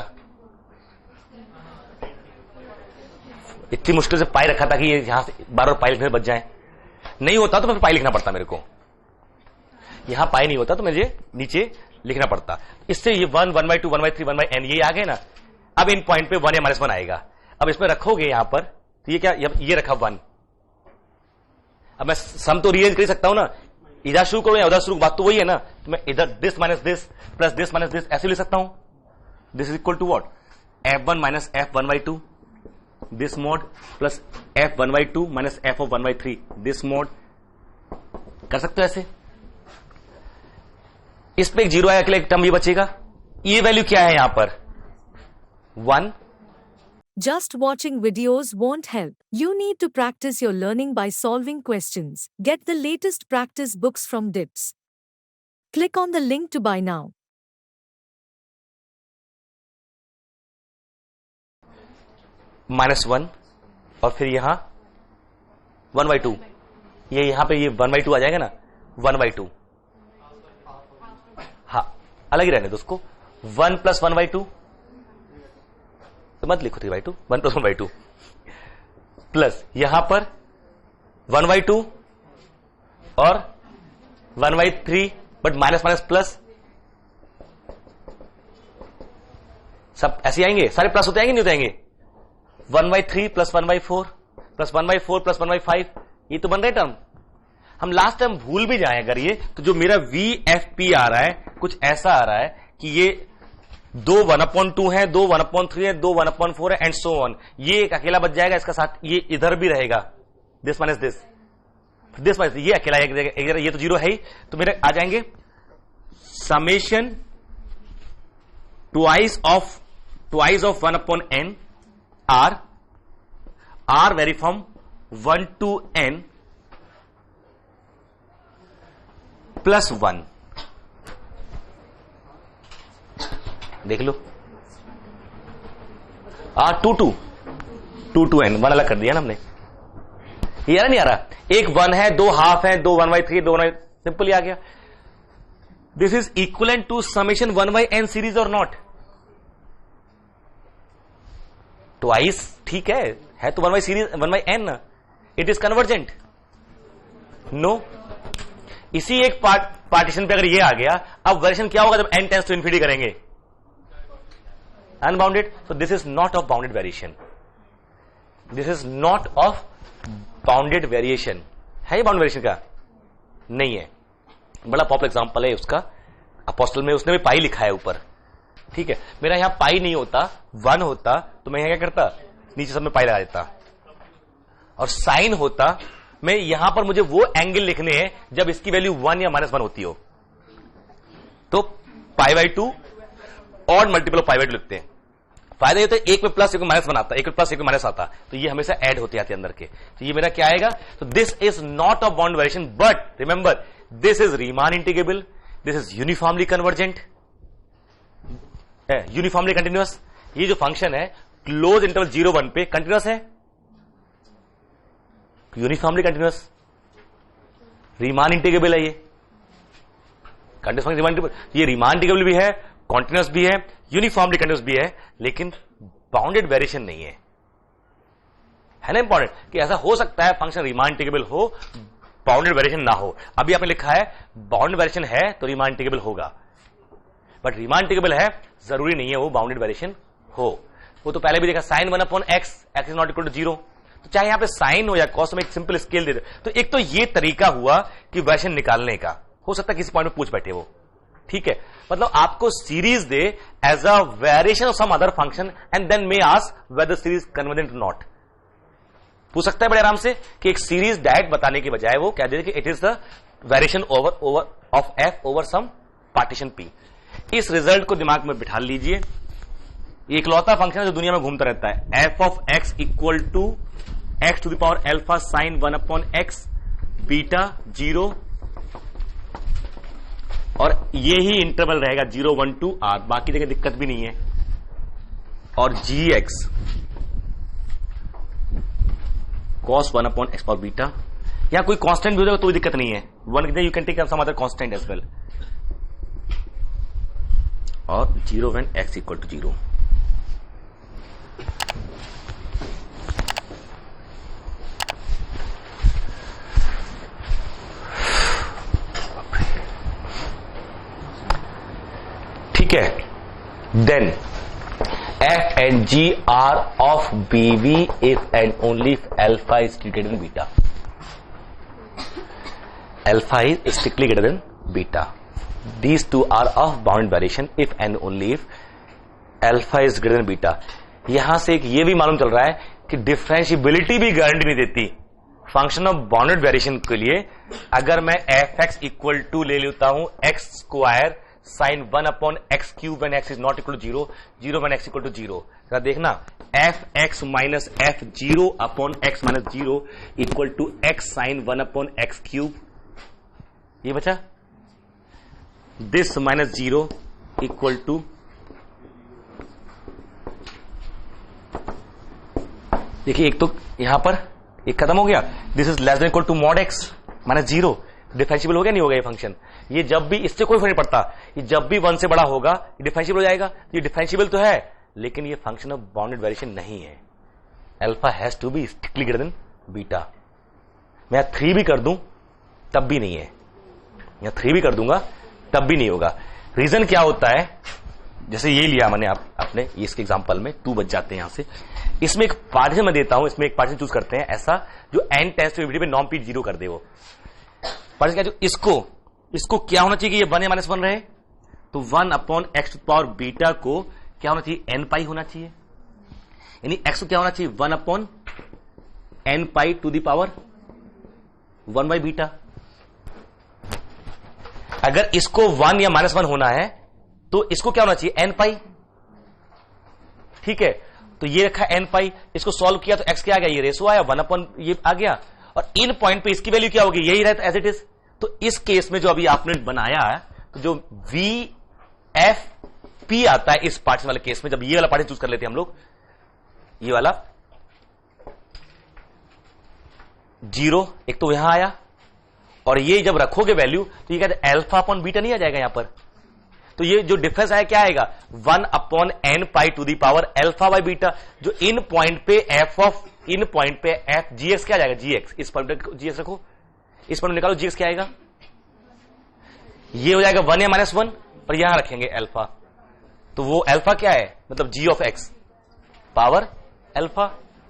इतनी मुश्किल से पाई रखा था कि ये यहां से बार बार पाई लिखने बच जाए, नहीं होता तो मैं पाई लिखना पड़ता मेरे को, यहां पाई नहीं होता तो मुझे नीचे लिखना पड़ता। इससे ये 1 1/2 1/3 1/n ये आ गए ना। अब इन पॉइंट पे 1 या -1 आएगा, अब इसमें रखोगे यहां पर तो ये क्या, ये रखा 1। अब मैं सम तो रियलाइज कर सकता हूं ना, इधर शुरू करो या उधर शुरू, बात तो वही है ना, तो मैं इधर this minus this plus this minus this ऐसे लिख सकता हूं। This is equal to what, f1 minus f1/2 this mod plus f1/2 minus f of 1/3 this mod, कर सकते हो ऐसे। इस पे एक 0 आया, अकेले एक टर्म ये बचेगा, ये वैल्यू क्या है यहां पर 1। Just watching videos won't help. You need to practice your learning by solving questions. Get the latest practice books from DIPS. Click on the link to buy now. -1 और फिर यहां 1/2, ये यहां पे ये 1/2 आ जाएगा ना 1/2, हाँ अलग ही रहने दो उसको। 1 प्लस 1/2 तो मत लिखो 3/2, 1 प्लस 1/2 प्लस यहां पर 1/2 और 1/3 बट माइनस माइनस प्लस, सब ऐसे आएंगे, सारे प्लस होते आएंगे नहीं होते आएंगे। 1/3 प्लस 1/4 प्लस 1/4 प्लस 1/5 ये तो बन रहे टर्म। हम लास्ट टाइम भूल भी जाए अगर ये, तो जो मेरा VFP आ रहा है कुछ ऐसा आ रहा है कि ये 2 1/2 है, 2 1/3 है, 2 1/4 है एंड सो ऑन, ये एक अकेला बच जाएगा, इसका साथ ये इधर भी रहेगा दिस माइनस दिस माइनस ये अकेला एक, ये तो 0 है ही, तो मेरे आ जाएंगे summation twice of 1/n R very from 1 to n plus 1, देख लो R2 to n 1 अलग कर दिया ना हमने, ये आ रहा नहीं आ रहा, एक 1 है, 2 हाफ है, 2 1/3 2 1, सिंपल ही आ गया। This is equivalent to summation 1/n series और नॉट, ट्वाइस ठीक है तो 1/n, it is convergent no. इसी एक पार्टीशन पे अगर ये आ गया, अब वेरिएशन क्या होगा जब n टेंड्स टू इन्फिनिटी करेंगे, unbounded. So this is not of bounded variation, this is not of bounded variation. है ये बाउंड वेरिएशन का नहीं है, बड़ा पॉपुलर एग्जांपल है उसका, अपोस्टल में उसने भी पाई लिखा है ऊपर, ठीक है। मेरा यहां पाई नहीं होता 1 होता तो मैं यहां क्या करता, नीचे सब में पाई लगा देता, और साइन होता मैं यहां पर मुझे वो एंगल लिखने हैं जब इसकी वैल्यू 1 या -1 होती हो, तो π/2 और मल्टीपल ऑफ π/2 लिखते हैं। फायदा ये होता है एक में प्लस एक में माइनस बनाता, एक में प्लस एक में माइनस आता, तो ये हमेशा ऐड होते आते अंदर के, तो ये मेरा क्या आएगा, तो this is not of bound variation but remember this is Riemann integrable, this is uniformly convergent, uniformly continuous. ये जो फंक्शन है क्लोज इंटरवल 0 1 पे कंटिन्यूअस है, यूनिफॉर्मली कंटिन्यूअस, रीमान इंटीग्रेबल है, ये कंटिन्यूअस फंक्शन रीमान इंटीग्रेबल, ये रीमान इंटीग्रेबल भी है, कॉन्टिन्यूस भी है, यूनिफॉर्मली कंटिन्यूस भी है, लेकिन बाउंडेड वेरिएशन नहीं है ना इंपॉर्टेंट, कि ऐसा हो सकता है फंक्शन रीमान इंटीग्रेबल हो, बाउंडेड वेरिएशन ना हो। अभी आपने लिखा है बाउंडेड वेरिएशन है तो रीमान इंटीग्रेबल होगा, बट रीमान इंटीग्रेबल है जरूरी नहीं है वो बाउंडेड वेरिएशन हो। वो तो पहले भी देखा, sine 1/x, x is not equal to 0, तो चाहे यहां पे साइन हो या कॉस में एक सिंपल स्केल दे दे। तो एक तो ये तरीका हुआ कि वेरिएशन निकालने का, हो सकता है किसी पॉइंट में पूछ बैठे वो, ठीक है, मतलब आपको सीरीज दे as a variation of some other function and then may ask whether series convergent और नॉट। पूछ सकता है बड़े आराम से कि एक सीरीज डायरेक्ट बताने के बजाय वो कह दे कि it is the variation over of F over some partition P. इस रिजल्ट को दिमाग में बिठा लीजिए, इकलौता फंक्शन है जो दुनिया में घूमता रहता है, F of X equal to X to the power alpha sine 1/x beta 0, और ये ही इंटरवल रहेगा 0, 1 to r, बाकी जगह दिक्कत भी नहीं है। और G X cos 1/x power beta, यहां कोई कांस्टेंट भी हो जाएगा तो दिक्कत नहीं है, one you can take some other constant as well, और 0 when x इक्वल टू 0। ठीक है, then f and g are of BV if and only if alpha is greater than beta. Alpha is strictly greater than beta. These two are of bounded variation if and only if alpha is greater than beta. यहां से एक ये भी मालूम चल रहा है कि डिफरेंशिएबिलिटी भी गारंटी नहीं देती फंक्शन ऑफ बाउंडेड वेरिएशन के लिए। अगर मैं fx इक्वल टू ले लेता हूं x square sine 1/x cube when x is not equal to 0, 0 when x equal to 0, जरा देखना fx minus f0 upon x minus 0 equal to x sine 1/x cube, ये बचा दिस माइनस 0 इक्वल टू देखिए, एक तो यहां पर एक खत्म हो गया, this is less than equal to mod x minus 0, differentiable हो गया नहीं हो गया ये फंक्शन। ये जब भी, इससे कोई फर्क नहीं पड़ता, ये जब भी 1 से बड़ा होगा ये डिफरेंशिएबल हो जाएगा। ये डिफरेंशिएबल तो है लेकिन ये फंक्शन ऑफ बाउंडेड वेरिएशन नहीं है। Alpha has to be strictly greater than beta. मैं 3 भी कर दूं तब भी नहीं है, या 3 भी कर दूंगा तब भी नहीं होगा। रीजन क्या होता है, जैसे ये लिया मैंने आपने इसके एग्जांपल में 2 बच जाते हैं यहां से। इसमें एक पार्टीशन मैं देता हूं, इसमें एक पार्टीशन चूज करते हैं ऐसा जो n टेंड्स टू इंफिनिटी पे नॉन पी 0 कर दे। वो पार्टीशन क्या, जो इसको क्या होना चाहिए कि ये 1 या -1 रहे, तो 1/x टू पावर बीटा को क्या होना चाहिए, n पाई होना चाहिए, यानी x को क्या होना चाहिए 1/n pi to the power 1 beta. अगर इसको 1 या -1 होना है तो इसको क्या होना चाहिए, n पाई, ठीक है। तो ये रखा n पाई, इसको सॉल्व किया तो x क्या आ गया, ये रेशो आया 1/ ये आ गया, और इन पॉइंट पे इसकी वैल्यू क्या होगी, यही रहता एज इट इज। तो इस केस में जो अभी आपने बनाया है, तो जो VFP आता है इस पार्टीशन वाले केस में, जब ये वाला पार्टीशन चूज कर लेते हैं हम लोग, ये वाला 0 एक तो यहां आया, और ये जब रखोगे वैल्यू तो ये कहते हैं अल्फा अपॉन बीटा नहीं आ जाएगा यहां पर। तो ये जो डिफरेंस आया क्या आएगा, 1/n pi to the power alpha by beta, जो इन पॉइंट पे इन पॉइंट पे f gx क्या आ जाएगा, gx, इस पॉइंट पे gx रखो, इस पॉइंट निकालो gx क्या आएगा, ये हो जाएगा 1 या -1, पर यहां रखेंगे अल्फा, तो वो अल्फा क्या है, मतलब g of x power alpha,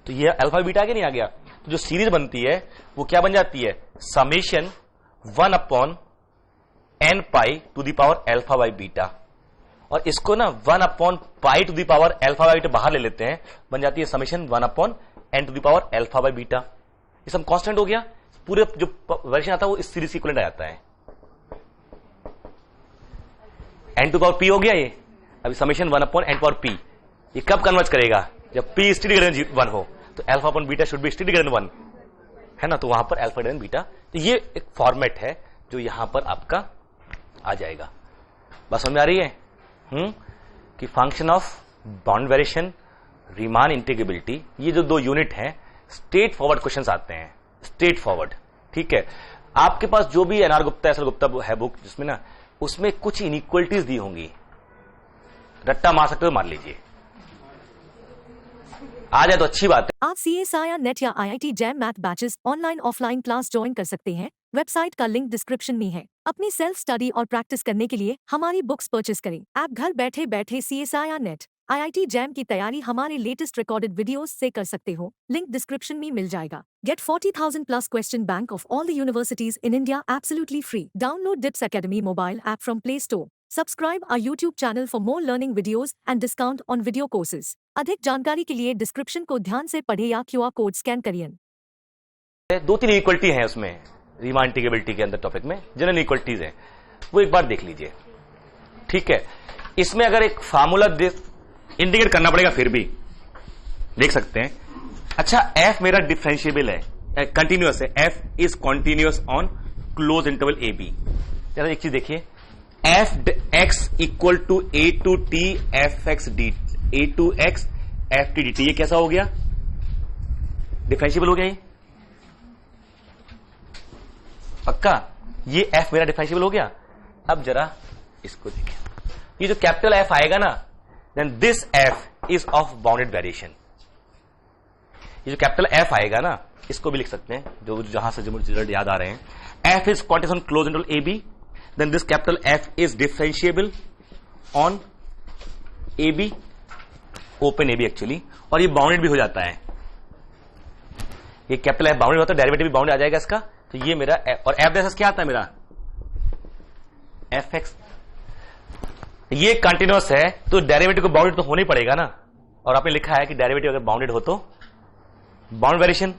तो ये अल्फा बीटा आगे नहीं आ गया। तो जो सीरीज बनती है वो क्या बन जाती है, summation 1/n pi to the power alpha by beta, और इसको ना 1/पाई to the power alpha by beta बाहर ले लेते हैं, बन जाती है summation 1/n to the power alpha by beta. ये सब कांस्टेंट हो गया, पूरे जो वर्जन आता है वो इस सीरीज के इक्विवेलेंट आ जाता है। n टू पावर p हो गया ये, अभी समेशन 1/n पावर p, ये कब कन्वर्ज करेगा, जब p स्ट्रिक्टली ग्रेटर देन 1 हो, तो alpha upon beta should be strictly greater then 1, है ना, तो वहां पर अल्फा ग्रेटर देन बीटा। तो ये एक फॉर्मेट है जो यहां पर आपका आ जाएगा। बस समझ में आ रही है कि function of bound variation, Riemann integrability, ये जो 2 यूनिट हैं, स्ट्रेट फॉरवर्ड क्वेश्चंस आते हैं, स्ट्रेट फॉरवर्ड, ठीक है। आपके पास जो भी एनआर गुप्ता एसएल गुप्ता है बुक, जिसमें ना उसमें कुछ इनइक्वलिटीज दी होंगी, रट्टा मार सकते हो मार लीजिए, आ जाए तो अच्छी बात है। आप CSIR नेट या IIT JAM math batches online offline class join कर सकते हैं। वेबसाइट का लिंक डिस्क्रिप्शन में है। अपनी सेल्फ स्टडी और प्रैक्टिस करने के लिए हमारी बुक्स परचेस करें। आप घर बैठे बैठे CSIR नेट IIT जैम की तैयारी हमारे लेटेस्ट रिकॉर्डेड वीडियोस से कर सकते हो। लिंक डिस्क्रिप्शन में मिल जाएगा। Get 40,000 plus question bank of all the universities in India absolutely free. Download DIPS Academy mobile app from Play Store. Subscribe our YouTube channel for more learning videos and discount on video courses. अधिक जानकारी के लिए description को ध्यान से पढ़े या QR code scan करिए। 2-3 इक्वलिटी हैं उसमें, रीमान इंटीग्रेबिलिटी के अंदर टॉपिक में जनरल इक्वलिटीज हैं, वो एक बार देख लीजिए। ठीक है, इसमें अगर एक फार्मूला इंडिकेट करना पड़ेगा, फिर भी देख सकते हैं। अच्छा, f मेरा डिफरेंशिएबल है, कंटिन्यूअस है, f is continuous on close interval A B. जरा एक चीज देखिए, f x equal to a to t f x dt, a to x f t dt, ये कैसा हो गया? डिफरेंशिएबल हो गया ये पक्का, ये f मेरा डिफरेंशिएबल हो गया। अब जरा इसको देखिए, ये जो कैपिटल F आएगा ना, then this f is of bounded variation. ये जो कैपिटल F आएगा ना, इसको भी लिख सकते हैं, जो जहां से जो मुझे रिजल्ट याद आ रहे हैं। f is continuous on close interval AB, then this capital F is differentiable on AB, open AB actually, और ये बाउंडेड भी हो जाता है। ये कैपिटल F बाउंडेड होता है, डेरिवेटिव भी बाउंडेड आ जाएगा इसका। तो ये मेरा F, और F जैसा क्या आता है मेरा Fx, ये कंटिन्यूअस है तो डेरिवेटिव को बाउंडेड तो होना ही पड़ेगा ना। और आपने लिखा है कि डेरिवेटिव अगर बाउंडेड हो तो बाउंड वेरिएशन,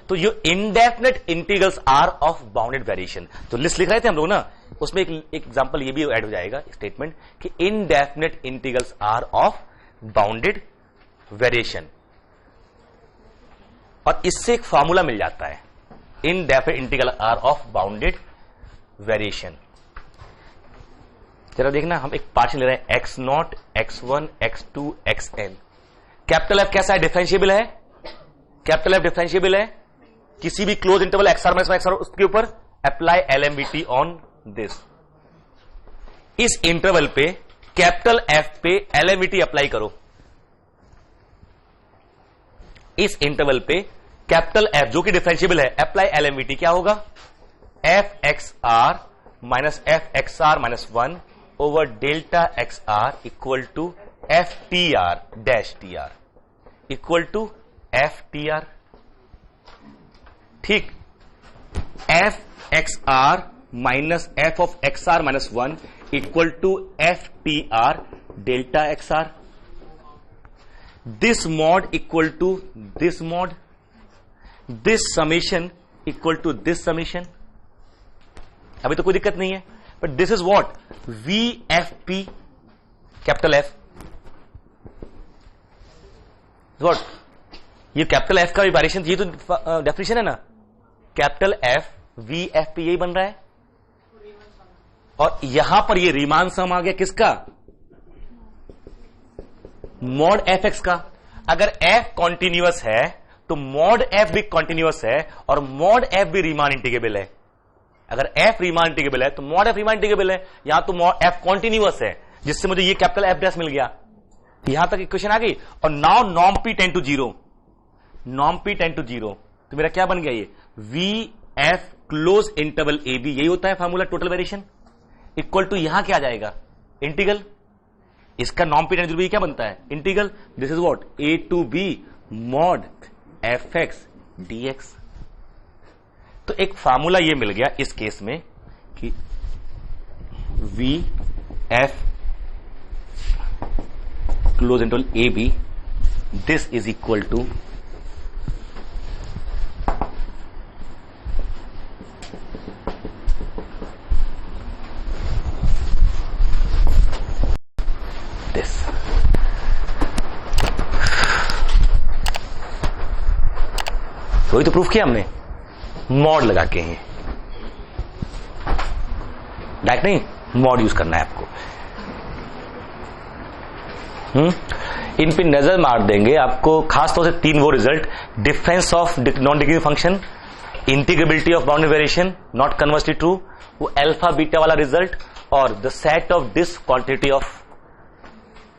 तो ये indefinite integrals are of bounded variation. तो लिस्ट लिख रहे थे हम लोग ना, उसमें एक एग्जांपल ये भी ऐड हो जाएगा स्टेटमेंट कि indefinite integrals are of bounded variation, और इससे एक फॉर्मूला मिल जाता है, indefinite integral are of bounded variation. जरा देखना, हम एक पार्शियल ले रहे हैं x0, x1, x2, xn। Capital F कैसा है? डिफरेंशिएबल है। कैपिटल F डिफरेंशिएबल है किसी भी close interval XR minus XR, उसके ऊपर अप्लाई LMVT ऑन दिस। इस इंटरवल पे कैपिटल F पे LMVT अप्लाई करो। इस इंटरवल पे कैपिटल F जो कि डिफरेंशिएबल है, अप्लाई LMVT, क्या होगा? FXR minus FXR minus 1 over delta XR equal to FTR dash TR equal to FTR। ठीक, FXR minus F of XR minus 1 equal to FTR delta XR। This mod equal to this mod, this summation equal to this summation. अभी तो कोई दिक्कत नहीं है, but this is what? VFP capital F। What? ये capital F का भी variation, ये तो डेफिनेशन है ना, कैपिटल F VFP, यही बन रहा है। और यहां पर ये रीमान सम आ गया किसका? मॉड FX का। अगर F कॉन्टिन्यूअस है तो मॉड F भी कॉन्टिन्यूअस है, और मॉड F भी रीमान इंटीग्रेबल है। अगर F रीमान इंटीग्रेबल है तो मॉड F रीमान इंटीग्रेबल है। यहां तो मॉड F कॉन्टिन्यूअस है, जिससे मुझे ये कैपिटल F डैश मिल गया। यहां तक इक्वेशन आ गई। और now norm P tend to 0, norm P tend to 0, तो मेरा क्या बन गया? ये VF क्लोज इंटरवल AB, यही होता है formula total variation, equal to यहां क्या आ जाएगा? इंटीग्रल। इसका नॉर्म P टेंड टू 0 क्या बनता है? Integral. This is what? A to B mod FX dx। तो एक फार्मूला ये मिल गया इस केस में कि VF close interval AB, this is equal to this. वही तो प्रूफ किया हमने, मॉड लगा के हैं, डायरेक्ट नहीं, मॉड यूज करना है आपको। इन पे नजर मार देंगे आपको खासतौर से 3 वो result, difference of non decreasing function, integrability of bounded variation not conversely true, वो अल्फा बीटा वाला रिजल्ट, और the set of this quantity of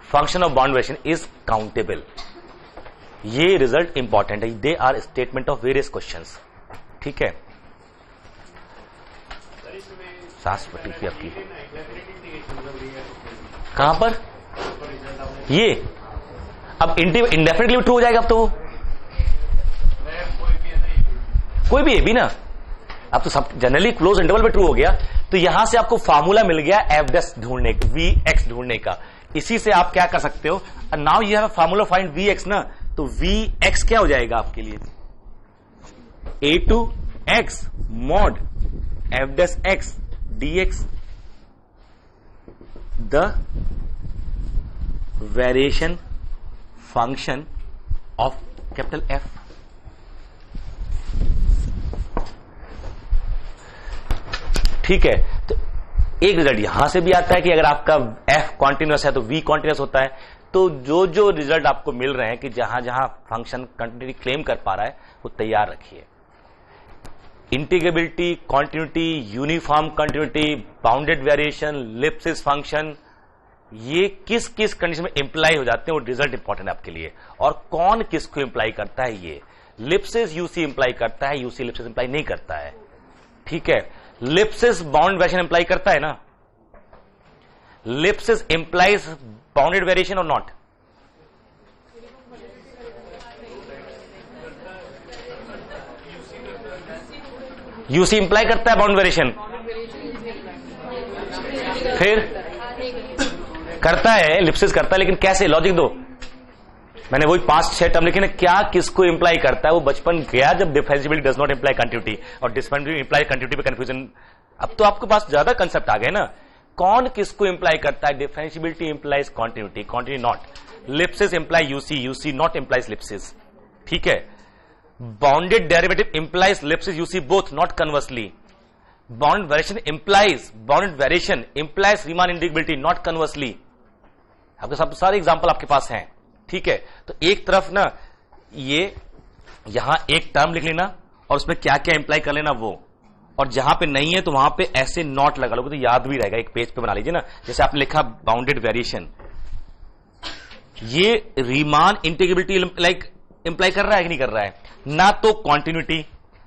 function of bound variation is countable. ये रिजल्ट इंपॉर्टेंट है, they are statement of various questions. ठीक है, सास पट्टी थी आपकी कहां पर, ये अब इंडेफिनेटली ट्रू हो जाएगा। अब तो कोई भी है भी ना, अब तो सब जनरली क्लोज इंटरवल पे ट्रू हो गया। तो यहां से आपको फार्मूला मिल गया एफ डैश ढूंढने का, वी एक्स ढूंढने का। इसी से आप क्या कर सकते हो, now you have a formula find V X ना, तो वी एक्स क्या हो जाएगा आपके लिए, A to X mod F dash X D X, the variation function of capital F. ठीक है, तो एक रिजल्ट यहां से भी आता है कि अगर आपका एफ कॉन्टिन्यूअस है तो वी कॉन्टिन्यूअस होता है। तो जो जो रिजल्ट आपको मिल रहे हैं कि जहां जहां फंक्शन कंटिन्यूटी क्लेम कर पा रहा है वो तैयार रखिए। Integrability, continuity, uniform continuity, bounded variation, Lipschitz function, ये किस किस कंडीशन में इंप्लाई हो जाते हैं वो रिजल्ट इंपॉर्टेंट है आपके लिए। और कौन किसको इंप्लाई करता है, ये लिप्सिस यूसी इंप्लाई करता है, यूसी लिप्सिस इंप्लाई नहीं करता है। ठीक है, लिप्सिस बाउंड वेरिएशन इंप्लाई करता है ना, लिप्सिस इंप्लाइज बाउंडेड वेरिएशन और नॉट, यूसी इंप्लाई करता है बाउंड वेरिएशन, फिर करता है, लिप्सिस करता है, लेकिन कैसे, लॉजिक दो। मैंने वही 5-6 टर्म लिखे ना, क्या किसको इंप्लाई करता है। वो बचपन गया जब differentiability does not imply continuity और डिफरेंशिएबिलिटी इंप्लाई कंटिन्यूटी पे कंफ्यूजन। अब तो आपके पास ज्यादा कंसेप्ट आ गए ना, कौन किसको इंप्लाई करता है, differentiability implies continuity, continuity not, Lipschitz imply UC, UC not implies Lipschitz. ठीक है, bounded derivative implies Lipschitz UC both not conversely, bound variation implies bounded variation implies Riemann integrability not conversely. आपके सब सारे example आपके पास हैं। ठीक है, तो एक तरफ ना ये यहां एक टर्म लिख लेना और उसमें क्या क्या इंप्लाई कर लेना वो, और जहां पे नहीं है तो वहां पे ऐसे नॉट लगा लोगे तो याद भी रहेगा, एक पेज पे बना लीजिए ना। जैसे आपने लिखा बाउंडेड वेरिएशन, ये रीमान इंटीग्रेबिलिटी लाइक इंप्लाई कर रहा है कि नहीं कर रहा है, ना तो कॉन्टिन्यूटी,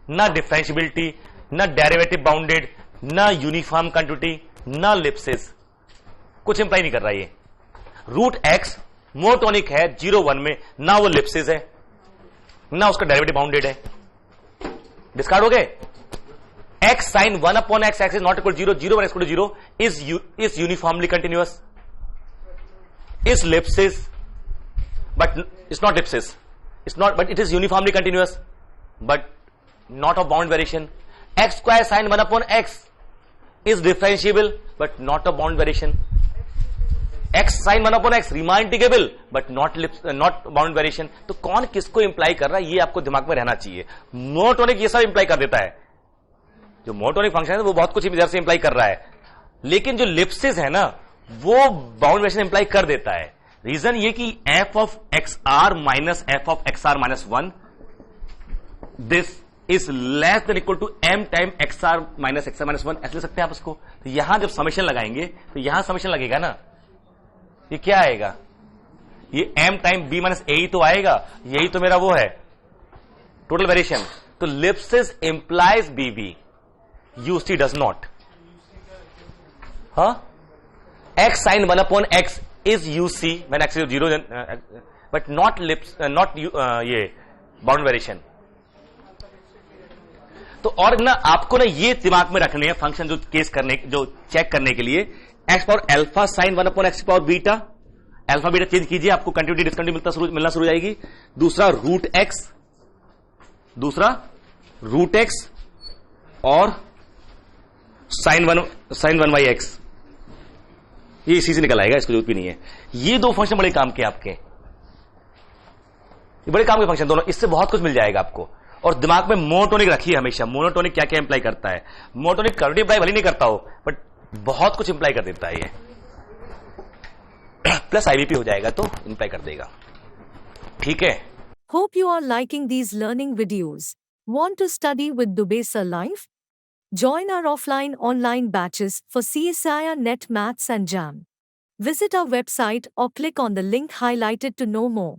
ना डिफरेंशिएबिलिटी, ना डेरिवेटिव बाउंडेड, ना यूनिफॉर्म कंटिन्यूटी, ना लिप्सिस, कुछ इंप्लाई नहीं कर रहा है ये। रूट एक्स मोनोटोनिक है 0-1 में, ना वो लिप्सिस है ना उसका डेरिवेटिव बाउंडेड है, डिस्कार्ड हो गए। X sine 1/x X is not equal 0, 0 1 0 is uniformly continuous, is Lipschitz but it's not Lipschitz, it's not but it is uniformly continuous but not of bound variation. X square sine 1/x is differentiable but not of bound variation. X sine 1/x Riemann integrable but not bound variation. तो कौन किसको imply कर रहा है ये आपको दिमाग में रहना चाहिए। मोनोटोनिक ये सब इंप्लाई कर देता है, जो मोनोटोनिक फंक्शन है वो बहुत कुछ इधर से इंप्लाई कर रहा है, लेकिन जो लिप्सिस है ना वो बाउंड वेरिएशन इंप्लाई कर देता है। रीजन ये कि F of X R minus F of X R minus 1 this is less than equal to M time X R minus X R minus 1, ऐसे ले सकते हैं आप इसको। तो यहां जब समेशन लगाएंगे तो यहां समेशन लगेगा ना, ये क्या आएगा, ये m टाइम b माइनस ए ही तो आएगा, यही तो मेरा वो है टोटल वेरिएशन। तो Lipschitz implies BB, UC does not. हाँ, X sine 1/x is UC मैन X 0 but not lips not ये बाउंड वेरिएशन। तो और ना आपको ना ये दिमाग में रखने हैं फंक्शन जो केस करने, जो चेक करने के लिए, x power alpha sign 1/x power beta, alpha beta change कीजिए आपको कंटिन्यूटी डिस्कंटिन्यूटी मिलना शुरू हो जाएगी। दूसरा रूट एक्स और साइन 1/x, ये इसी से निकल आएगा, इसको जरूरत भी नहीं है। ये दो फंक्शन बड़े काम के आपके, ये बड़े काम के फंक्शन दोनों, इससे बहुत कुछ मिल जाएगा आपको। और दिमाग में मोनोटोनिक रखिए हमेशा, मोनोटोनिक क्या क्या इंप्लाई करता है। मोनोटोनिक कर्व इंप्लाई भले नहीं करता हो बट बहुत कुछ इंप्लाई कर देता है ये, प्लस आईबीपी हो जाएगा तो इंप्लाई कर देगा। ठीक है, Hope you are liking these learning videos. Want to study with Dubesa Live? Join our offline online batches for CSIR Net Maths and JAM. Visit our website or click on the link highlighted to know more.